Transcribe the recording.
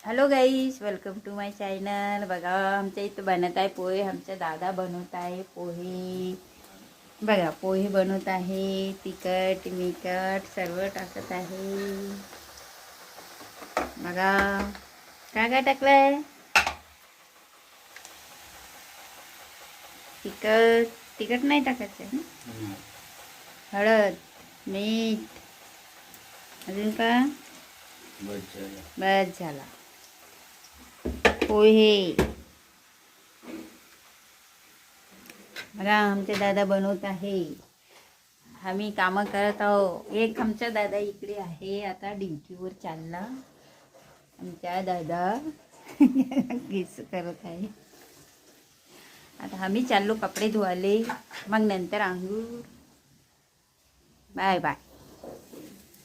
Hello guys, welcome to my channel. बघा आमच्या इथं बनत आहे पोहे. आमच्या दादा बनवत आहे पोहे. बघा पोहे बनवत आहे. तिखट मीठ सर्व टाकत आहे. बघा काय काय टाकलंय. तिखट नाही टाकायचं. हळद, मीठ, अजून का बस झाला. पोहे बघा आमचे दादा बनवत आहे. आम्ही कामं करत आहो. एक आमचा दादा इकडे आहे, आता ड्युटीवर चालला. आमचा दादा केस करत आहे. आता आम्ही चाललो कपडे धुवाले, मग नंतर आंघोळ. Bye bye.